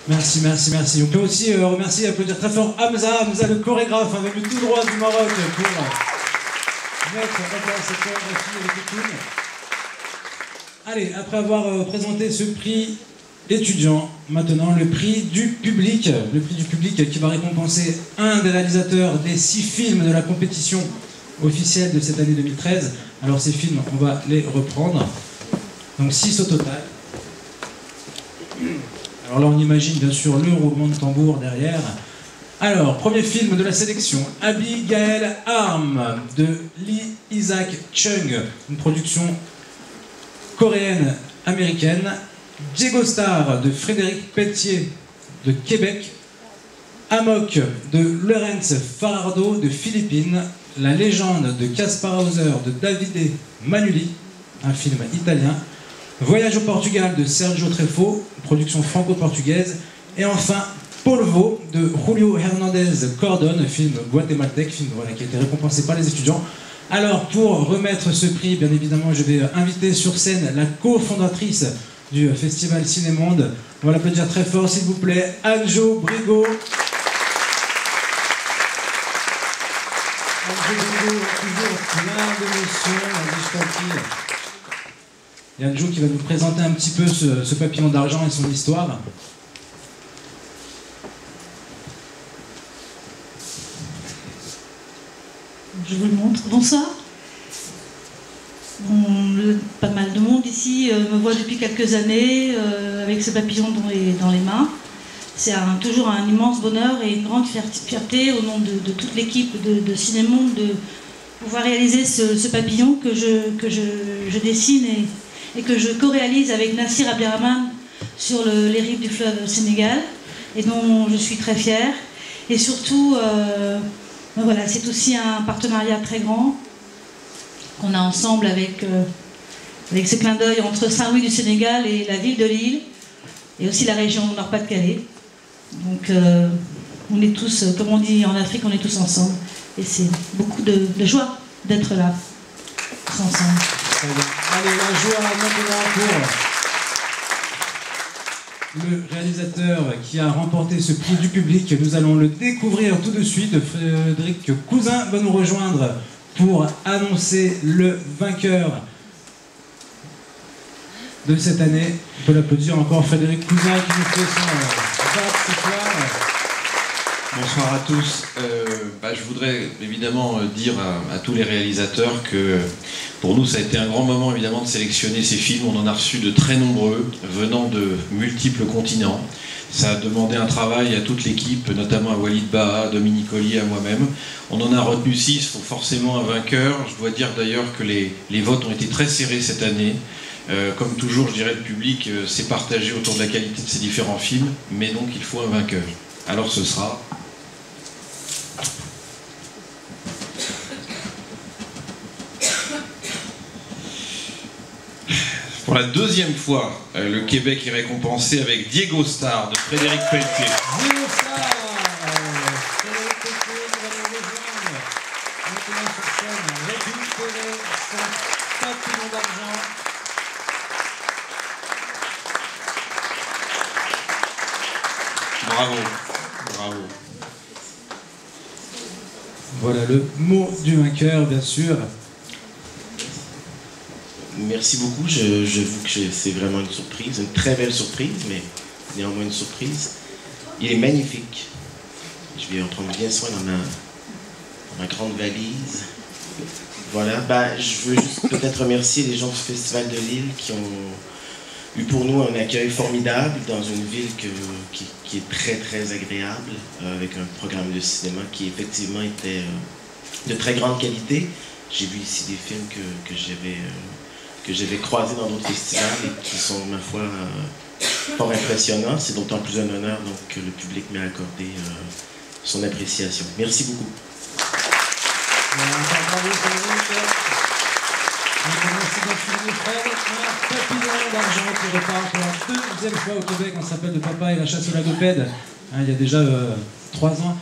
Merci, merci, merci. On peut aussi remercier et applaudir très fort Hamza, le chorégraphe, venu tout droit du Maroc pour mettre en place cette chorégraphie avec les clowns. Allez, après avoir présenté ce prix étudiant, maintenant le prix du public. Le prix du public qui va récompenser un des réalisateurs des 6 films de la compétition officielle de cette année 2013. Alors ces films, on va les reprendre. Donc 6 au total. Alors là, on imagine bien sûr le roulement de tambour derrière. Alors, premier film de la sélection, Abigail Arm de Lee Isaac Chung, une production coréenne-américaine. Diego Star de Frédéric Pelletier de Québec. Amok de Lawrence Farardo de Philippines. La légende de Kaspar Hauser de Davide Manuli, un film italien. Voyage au Portugal de Sergio Trefo, production franco-portugaise. Et enfin, Polvo de Julio Hernandez Cordon, film guatémaltèque, film voilà, qui a été récompensé par les étudiants. Alors, pour remettre ce prix, bien évidemment, je vais inviter sur scène la cofondatrice du Festival Cinémonde. On va l'applaudir très fort, s'il vous plaît, Anjo Brigo. Anjo Brigo, toujours plein d'émotions, il y a Anjo qui va nous présenter un petit peu ce papillon d'argent et son histoire. Je vous le montre. Bonsoir. Pas mal de monde ici me voit depuis quelques années avec ce papillon dans les mains. C'est toujours un immense bonheur et une grande fierté au nom de toute l'équipe de Cinémonde de pouvoir réaliser ce papillon que je dessine et que je co-réalise avec Nassir Abderrahmane sur les rives du fleuve Sénégal et dont je suis très fière. Et surtout, voilà, c'est aussi un partenariat très grand qu'on a ensemble avec ce clin d'œil entre Saint-Louis du Sénégal et la ville de Lille et aussi la région Nord-Pas-de-Calais. Donc on est tous, comme on dit en Afrique, on est tous ensemble. Et c'est beaucoup de joie d'être là, tous ensemble. Allez, la joie maintenant pour le réalisateur qui a remporté ce prix du public. Nous allons le découvrir tout de suite. Frédéric Cousin va nous rejoindre pour annoncer le vainqueur de cette année. On peut l'applaudir encore, Frédéric Cousin qui nous fait son vote ce soir. Bonsoir à tous. Je voudrais évidemment dire à tous les réalisateurs que pour nous ça a été un grand moment évidemment de sélectionner ces films. On en a reçu de très nombreux venant de multiples continents. Ça a demandé un travail à toute l'équipe, notamment à Walid Baha, Dominique Ollier, à moi-même. On en a retenu 6, il faut forcément un vainqueur. Je dois dire d'ailleurs que les votes ont été très serrés cette année. Comme toujours, je dirais, le public s'est partagé autour de la qualité de ces différents films, mais donc il faut un vainqueur. Alors ce sera... Pour la deuxième fois, le Québec est récompensé avec Diego Star de Frédéric Pelletier. Diego Star, Frédéric Pelletier qui va nous rejoindre maintenant sur scène, récupérer son papillon d'argent. Bravo, bravo. Voilà le mot du vainqueur, bien sûr. Merci beaucoup, j'avoue que c'est vraiment une surprise, une très belle surprise, mais néanmoins une surprise. Il est magnifique. Je vais en prendre bien soin dans ma grande valise. Voilà, je veux juste peut-être remercier les gens du Festival de Lille qui ont eu pour nous un accueil formidable dans une ville qui est très très agréable, avec un programme de cinéma qui effectivement était de très grande qualité. J'ai vu ici des films que j'avais croisés dans d'autres festivals et qui sont, ma foi, fort impressionnants. C'est d'autant plus un honneur donc, que le public m'ait accordé son appréciation. Merci beaucoup. Merci d'infiniment, Fred. Un papillon d'argent qui repart pour la deuxième fois au Québec. On s'appelle de Papa et la chasse aux logopèdes. Il y a déjà 3 ans.